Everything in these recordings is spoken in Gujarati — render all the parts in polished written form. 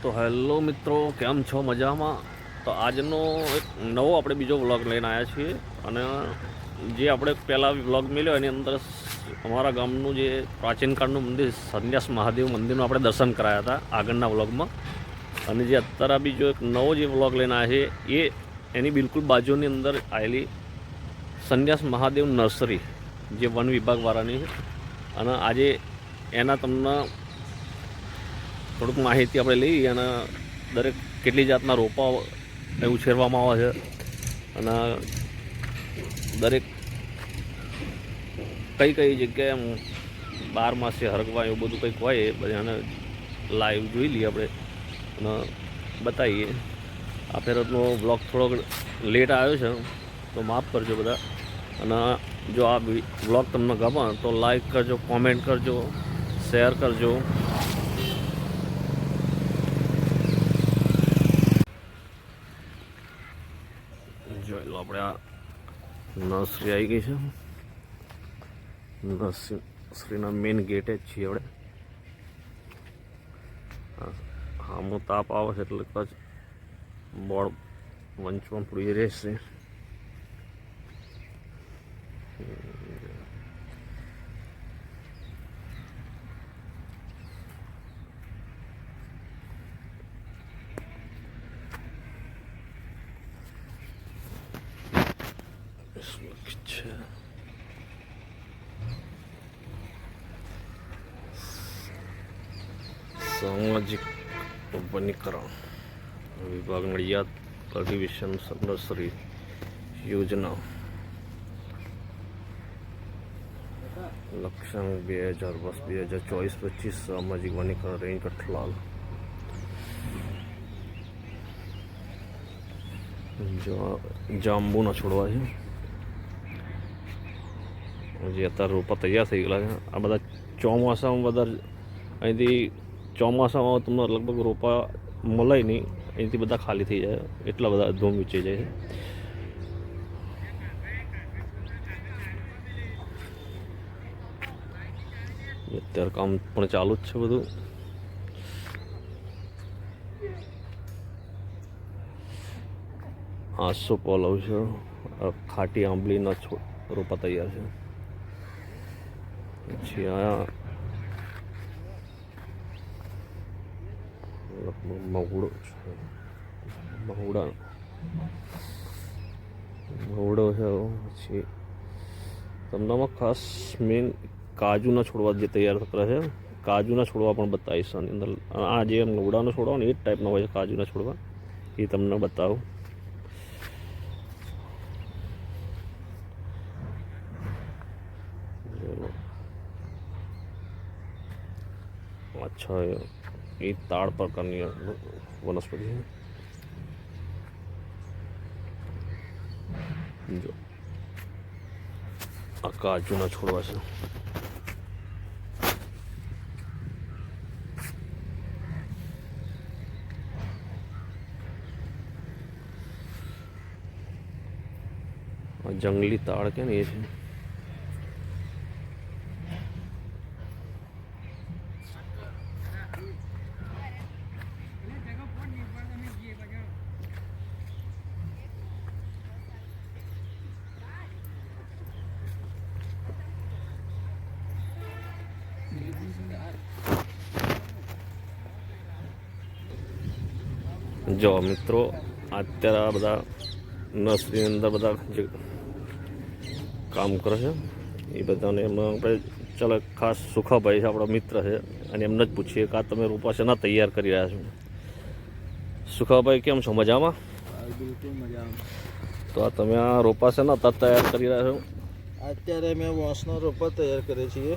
તો હેલો મિત્રો, કેમ છો? મજામાં? તો આજનો એક નવો આપણે બીજો વ્લોગ લઈને આવ્યા છીએ. અને જે આપણે પહેલાં વ્લોગ મળ્યો એની અંદર અમારા ગામનું જે પ્રાચીન કાળનું મંદિર સંન્યાસ મહાદેવ મંદિરનું આપણે દર્શન કરાયા હતા આગળના વ્લોગમાં. અને જે અત્યારે બીજો એક નવો જે વ્લોગ લઈને આવ્યા છે એ એની બિલકુલ બાજુની અંદર આવેલી સંન્યાસ મહાદેવ નર્સરી જે વન વિભાગવાળાની છે. અને આજે એના તમને થોડુંક માહિતી આપણે લઈએ અને દરેક કેટલી જાતના રોપા ઉછેરવામાં આવે છે અને દરેક કઈ કઈ જગ્યાએ 12 માસે હરગવા એવું બધું કંઈક હોય એ બધાને લાઈવ જોઈ લઈએ આપણે અને બતાવીએ. આ ફેરતનો બ્લોગ થોડોક લેટ આવ્યો છે તો માફ કરજો બધા. અને જો આ બ્લોગ તમને ગમે તો લાઈક કરજો, કોમેન્ટ કરજો, શેર કરજો. જોઈ લો, આપણે આ નર્સરી આવી ગઈ છે. નર્સરીના મેઇન ગેટે જ છીએ આપણે. હામો તાપ આવે છે એટલે કદાચ બોર્ડ વંચમાં પડી રહેશે. છે સામાજિક વનીકરણ વિભાગ નડિયાદ કલ્ટિવેશન નર્સરી યોજના લક્ષ્યાંક 2024-25 સામાજિક વનીકરણ રેન્જ કઠલાલ. જાંબુના છોડવા છે જે અત્યારે રોપા તૈયાર થઈ ગયેલા છે. આ બધા ચોમાસામાં વધારે અહીંથી ચોમાસામાં તમને લગભગ રોપા મળે નહીં, અહીંથી બધા ખાલી થઈ જાય, એટલા બધા ધૂમ વેચાઈ જાય છે. અત્યારે કામ પણ ચાલુ જ છે બધું. આસોપાલવ છે, ખાટી આંબલીના રોપા તૈયાર છે. પછી આ મહુડો છે, મહુડો છે. પછી તમને ખાસ મેન કાજુના છોડવા જે તૈયાર થતા છે, કાજુના છોડવા પણ બતાવીશ આની અંદર. આ જે મહુડાનો છોડવા ને એ જ ટાઈપના હોય છે કાજુના છોડવા, એ તમને બતાવું. અચ્છા, એ તાડ પ્રકારની વનસ્પતિ છે. જો આ કાજુના છોડવા છે. જંગલી તાડ કે ને એ છે. જો મિત્રો, અત્યારે આ બધા નર્સરીની અંદર બધા જે કામ કરે છે એ બધાને એમાં આપણે ચાલો ખાસ સુખાભાઈ છે, આપણા મિત્ર છે, અને એમને જ પૂછીએ કે આ તમે રોપા છે ના તૈયાર કરી રહ્યા છો. સુખાભાઈ કેમ છો? મજામાં? બિલકુલ મજામાં. તો આ તમે આ રોપા છે ના તૈયાર કરી રહ્યા છો? અત્યારે મેં વાંસનો રોપા તૈયાર કરીએ છીએ.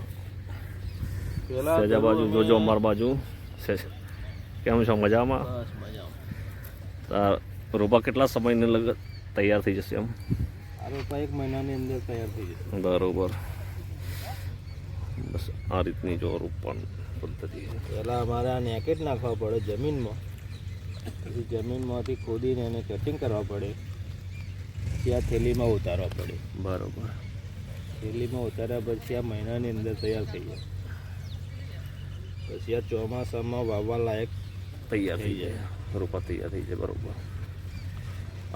સહેજા બાજુ જોજો, અમારી બાજુ. કેમ છો? મજામાં? બસ મજામાં. રોપા કેટલા સમયને તૈયાર થઈ જશે? એમ આ રોપા 1 મહિનાની અંદર તૈયાર થઈ જશે. બરોબર. બસ આ રીતની જો રોપવાની પદ્ધતિ છે. પહેલાં અમારે આ નેકેટ નાખવા પડે જમીનમાં, પછી જમીનમાંથી ખોદીને એને કટિંગ કરવા પડે, પછી આ થેલીમાં ઉતારવા પડે. બરોબર. થેલીમાં ઉતાર્યા પછી આ મહિનાની અંદર તૈયાર થઈ જાય. પછી આ ચોમાસામાં વાવવા લાયક તૈયાર થઈ જાય, રોપા તૈયાર થઈ જાય. બરાબર.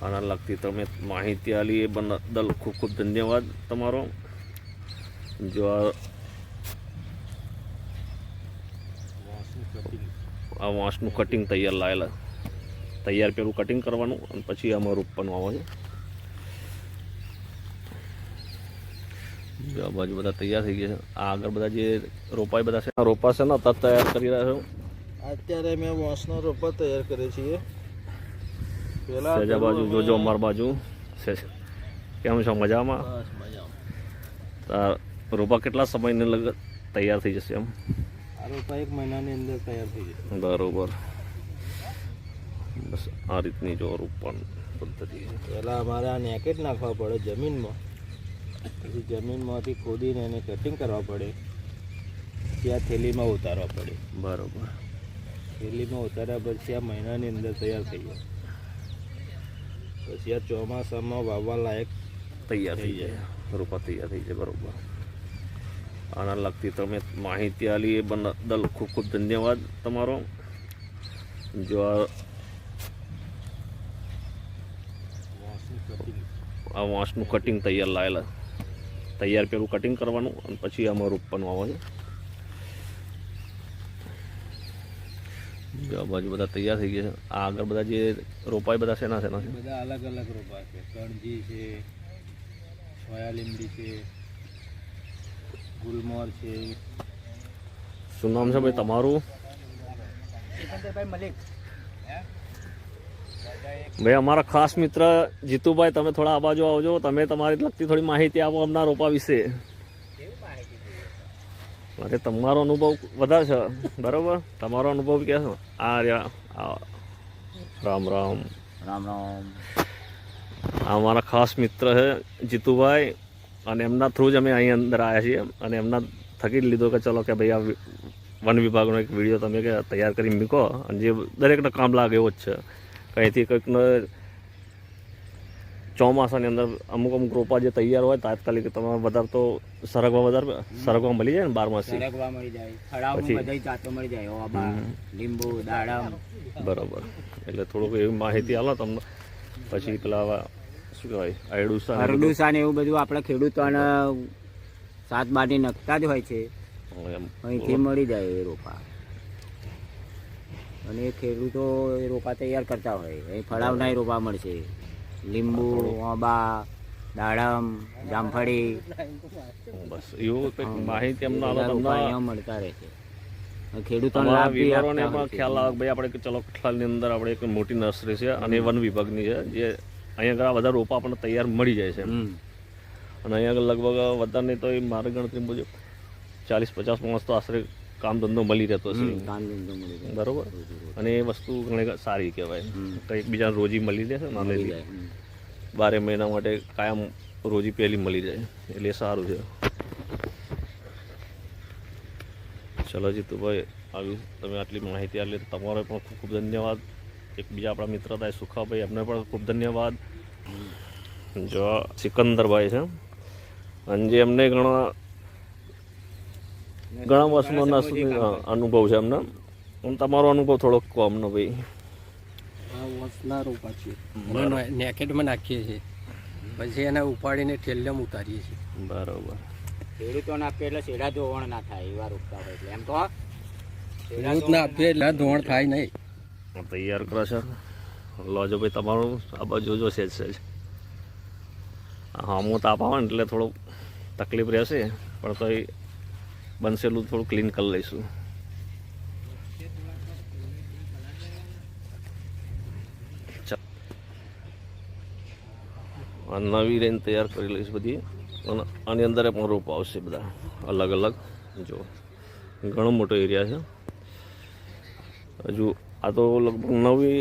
આના લગતી તમે માહિતી આલી એ બદલ ખૂબ ખૂબ ધન્યવાદ તમારો. જો આ વાંસનું કટિંગ તૈયાર લાવેલા, તૈયાર પેલું કટિંગ કરવાનું અને પછી આમાં રોપવાનું આવે છે. આ બાજુ બધા તૈયાર થઈ ગયા છે. આ આગળ બધા જે રોપાય બધા છે, રોપા છે ને તત તૈયાર કરી રહ્યા છો. અત્યારે મેં વાંસનો રોપા તૈયાર કરીએ છીએ. પેલા સહેજા બાજુ જોજો, અમાર બાજુ કેમ છો? મજામાં? બસ મજામાં. રોપા કેટલા સમયને લગ તૈયાર થઈ જશે એમ? આ રોપા 1 મહિનાની અંદર તૈયાર થઈ જશે. બરોબર. બસ આ રીતની જો રોપવાની પદ્ધતિ છે. પહેલાં અમારે આ નેકેટ નાખવા પડે જમીનમાં, પછી જમીનમાંથી ખોદીને એને કટિંગ કરવા પડે, ત્યાં થેલીમાં ઉતારવા પડે. બરોબર. થેલીમાં ઉતાર્યા પછી આ મહિનાની અંદર તૈયાર થઈ જાય. પછી આ ચોમાસામાં વાવવા લાયક તૈયાર થઈ જાય, રોપા તૈયાર થઈ જાય. બરોબર. આના લગતી તમે માહિતી આલી એ બદલ ખૂબ ખૂબ ધન્યવાદ તમારો. જો આ વાંસનું કટિંગ તૈયાર લાવેલા, તૈયાર પેલું કટિંગ કરવાનું અને પછી આમાં રોપવાનું આવે છે. આ બાજુ બધા તૈયાર થઈ ગયા છે. આ આગળ બધા જે રોપાય બધા શેના શેના છે? બધા અલગ અલગ રોપા છે. કણજી છે, સોયા લીમડી છે, ગુલમોર છે. શું નામ છે ભાઈ તમારું? ભાઈ અમારા ખાસ મિત્ર જીતુભાઈ, તમે થોડા આ બાજુ આવજો. તમે તમારી લગતી થોડી માહિતી આપો અમના રોપા વિશે. અરે તમારો અનુભવ વધારે છે, બરાબર? તમારો અનુભવ કે છે? આ રહ્યા, રામ રામ. રામ રામ. આ અમારા ખાસ મિત્ર છે જીતુભાઈ, અને એમના થ્રુ જ અમે અહીં અંદર આવ્યા છીએ. અને એમના થકી જ લીધો કે ચલો કે ભાઈ આ વન વિભાગનો એક વિડીયો તમે કે તૈયાર કરી મૂકો, અને જે દરેકને કામ લાગે એવો જ છે. કંઈથી કંઈકનો ચોમાસાની અંદર અમુક અમુક રોપા જે તૈયાર હોય તાત્કાલિક તમારે વધારે તો સરગવા મળી જાય ને, 12 માસી સરગવા મળી જાય, ખડાવમાં બધી જાતો મળી જાય, ઓબા, લીંબુ, દાડમ. બરાબર. એટલે થોડુંક એવી માહિતી આલો તમને. પછી પેલા શું કહેવાય, અરડુસા ને એવું બધું આપણે ખેડૂતોને સાત બાટી નખતા જ હોય છે, અહીંથી મળી જાય એ રોપા. અને એ ખેડૂતો એ રોપા તૈયાર કરતા હોય, એ ફળાવના રોપા મળશે. લીંબુ, ઓબા, દાડમ, જામફળી, બસ એવું કંઈક માહિતી એમને આલો તમને. અહીંયા મળતા રહે છે. ખેડૂતોને તમારા લાભ બી વિવરોને આપતા પણ હોય છે. ખ્યાલ આવે ભાઈ આપણે કે ચલો કઠલાલની અંદર આપણે એક મોટી નર્સરી છે અને વન વિભાગની છે, જે અહીંયા આગળ બધા રોપા આપણને તૈયાર મળી જાય છે. અને અહીંયા આગળ લગભગ વધારે નહીં તો એ મારી ગણતરી મુજબ 40-50 માણસ તો આશરે કામ ધંધો મળી રહેતો છે, કામ ધંધો મળી જાય. બરોબર. અને એ વસ્તુ ઘણી સારી કહેવાય. કંઈક બીજાને રોજી મળી રહેશે ને, મળી જાય. 12 મહિના માટે કાયમ રોજી પહેલી મળી જાય, એટલે એ સારું છે. ચલો જીતુભાઈ, આવી તમે આટલી માહિતી આપી તમારો પણ ખૂબ ખૂબ ધન્યવાદ. એક બીજા આપણા મિત્ર હતા સુખાભાઈ, એમને પણ ખૂબ ધન્યવાદ. જો સિકંદરભાઈ છે, અને જે એમને ઘણા વર્ષનો અનુભવ છે એમને. પણ તમારો અનુભવ થોડોક કોમનો ભાઈ. આ વોસના રોપા છે, એને નેકેટમાં નાખીએ છીએ, પછી એને ઉપાડીને ઠેલિયામાં ઉતારીએ છીએ. બરાબર. ખેડૂતોને આપીએ એટલે શેડા ધોવણ ના થાય એવા રોપતા હોય. એટલે એમ તો ખેડૂતને આપીએ એટલે ધોવાણ થાય નહીં. તૈયાર કરો છો, લોજો ભાઈ તમારું આ બાજુ જોજો છે જ. હા, હું તાપ આવે ને એટલે થોડુંક તકલીફ રહેશે, પણ તો એ બનશે એટલું થોડું ક્લીન કરી લઈશું. નવી રેન્જ તૈયાર કરી લઈશ બધી, અને આની અંદર પણ રોપ આવશે બધા અલગ અલગ. જો ઘણો મોટો એરિયા છે. હજુ આ તો લગભગ નવી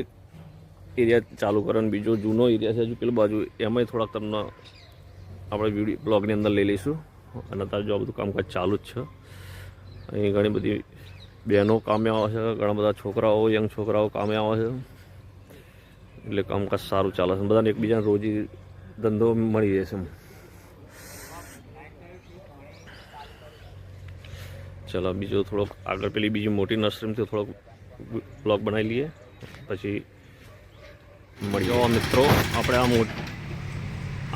એરિયા ચાલુ કરે, અને બીજો જૂનો એરિયા છે હજુ પેલી બાજુ, એમાંય થોડાક તમને આપણે વિડીયો બ્લોગની અંદર લઈ લઈશું. અને અત્યારે જો આ બધું કામકાજ ચાલુ જ છે. અહીં ઘણી બધી બહેનો કામે આવે છે, ઘણા બધા છોકરાઓ, યંગ છોકરાઓ કામે આવે છે, એટલે કામકાજ સારું ચાલે છે. બધાને એકબીજાને રોજી ધંધો મળી રહેશે. ચલો બીજો થોડોક આગળ પેલી બીજી મોટી નર્સરીમાંથી થોડોક બ્લોગ બનાવી લઈએ, પછી મળીએ મિત્રો. આપણે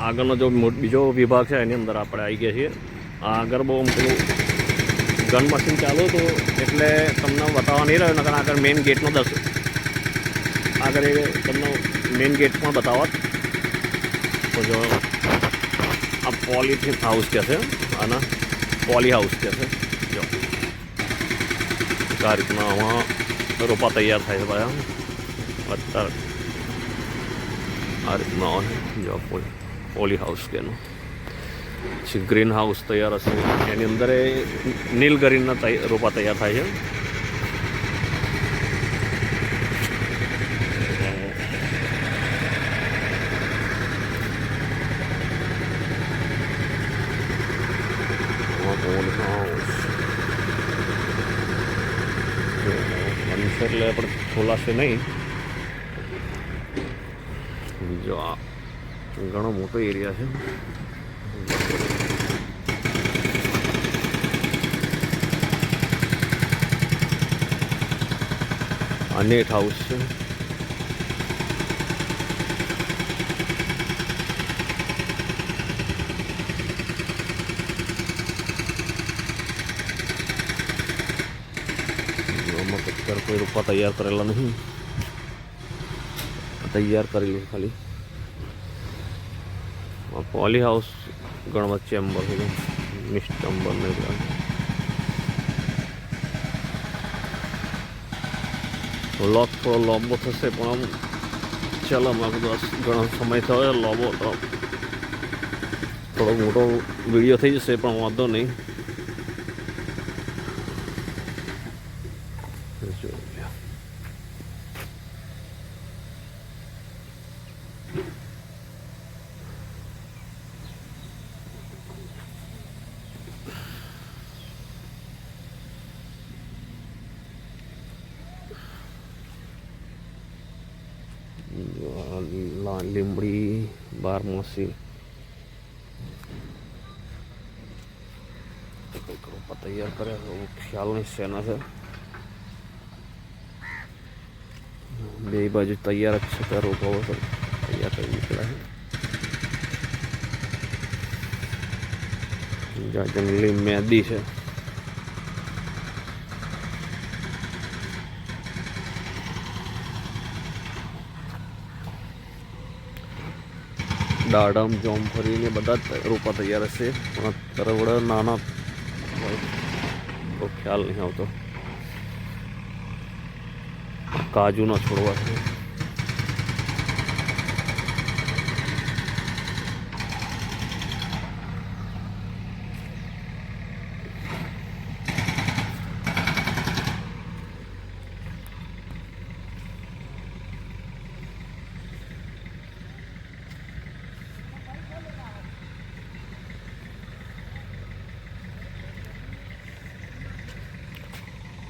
આગળનો જો બીજો વિભાગ છે એની અંદર આપણે આવી ગયા છીએ. આગળ બહુ પેલું ગન મશીન ચાલુ હતું એટલે તમને બતાવવા નહીં રહ્યો, નકર આગળ મેઇન ગેટનો આગળ એ તમને મેઇન ગેટ પણ બતાવત. તો જો આ પોલીથીન હાઉસ કહે છે અને પોલી હાઉસ કહે છે. જો આ રીતના આમાં રોપા તૈયાર થાય છે ભાઈ. અત્યારે આ રીતના જો પોલી હાઉસ કેનું પછી ગ્રીન હાઉસ તૈયાર હશે, એની અંદર નીલગરીના રોપા તૈયાર થાય છે. બનશે એટલે આપણે ખોલાશે નહીં. જો આ ઘણો મોટો એરિયા છે. આ નેટ હાઉસ છે. અત્યારે કોઈ રૂપા તૈયાર કરેલા નહીં, તૈયાર કરેલું ખાલી. પોલી હાઉસ ગણવત ચેમ્બર છે, મિસ્ટ ચેમ્બર ને વ્લોગ થોડો લાંબો થશે પણ આમ ચાલો મારું ઘણો સમય થયો લાંબો, તો થોડો મોટો વિડીયો થઈ જશે પણ વાંધો નહીં. લીમડી બારમાસી કંઈક રોપા તૈયાર કર્યા, ખ્યાલ નહીં શેના છે. બે બાજુ તૈયાર જ છે, ત્યાં રોપાઓ તૈયાર કરી નીકળ્યા છે. જ્યાં જંગલી મેદી છે. દાડમ જોમફળીને બધા જ રોપા તૈયાર હશે, પણ અત્યારે વડે નાના તો ખ્યાલ નહીં આવતો. કાજુના છોડવા છે.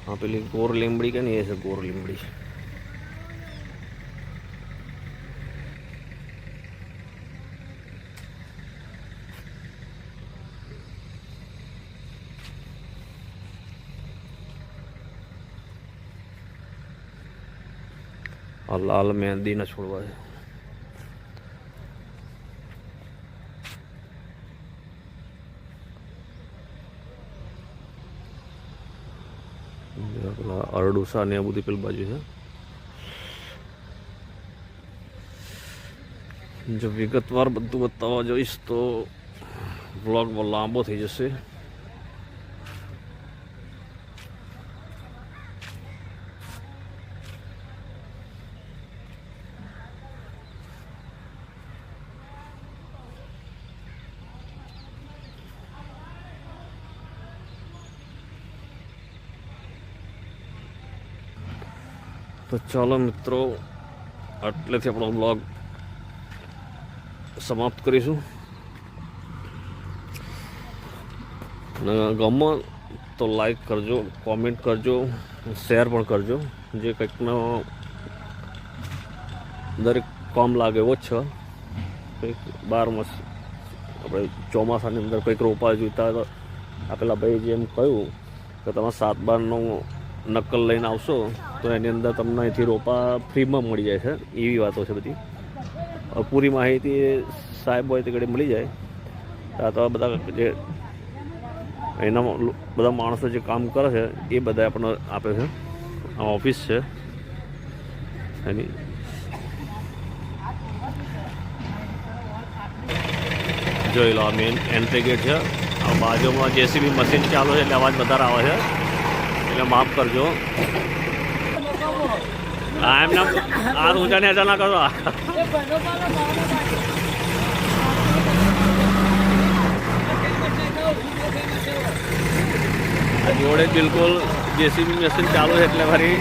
हाँ पेली गोर લીમડી કે નહીં, એ છે ગોર લીમડી. આ લાલ મહેંદીના છોડવા છે. પેલા અરડુસા ને આ બધી પેલી બાજુ છે. જો વિગતવાર બધું બતાવવા જોઈશ તો વ્લોગ લાંબો થઈ જશે. તો ચાલો મિત્રો, આટલેથી આપણો બ્લોગ સમાપ્ત કરીશું. અને ગમે તો લાઈક કરજો, કોમેન્ટ કરજો, શેર પણ કરજો. જે કંઈકનો દરેક કામ લાગે એવો જ છે. કંઈક બારમાસ આપણે ચોમાસાની અંદર કંઈક રોપા જોઈતા હોય તો આ પેલા ભાઈ જેમ કહ્યું કે તમે 7-12 નકલ લઈને આવશો તો એની અંદર તમને અહીંથી રોપા ફ્રીમાં મળી જાય છે. એવી વાતો છે બધી. પૂરી માહિતી સાહેબ હોય તે ઘડી મળી જાય. આ તો બધા જે એના બધા માણસો જે કામ કરે છે એ બધા આપણને આપે છે. આ ઓફિસ છે એની. જોઈ લો, આ મેઇન એન્ટ્રી ગેટ છે. આ બાજુમાં જેસીબી મશીન ચાલુ છે એટલે અવાજ વધારે આવે છે, એટલે માફ કરજો. હા એમને આ ઊંચા નેચા ના કરો. જોડે બિલકુલ જેસીબી મશીન ચાલુ છે એટલે ફરી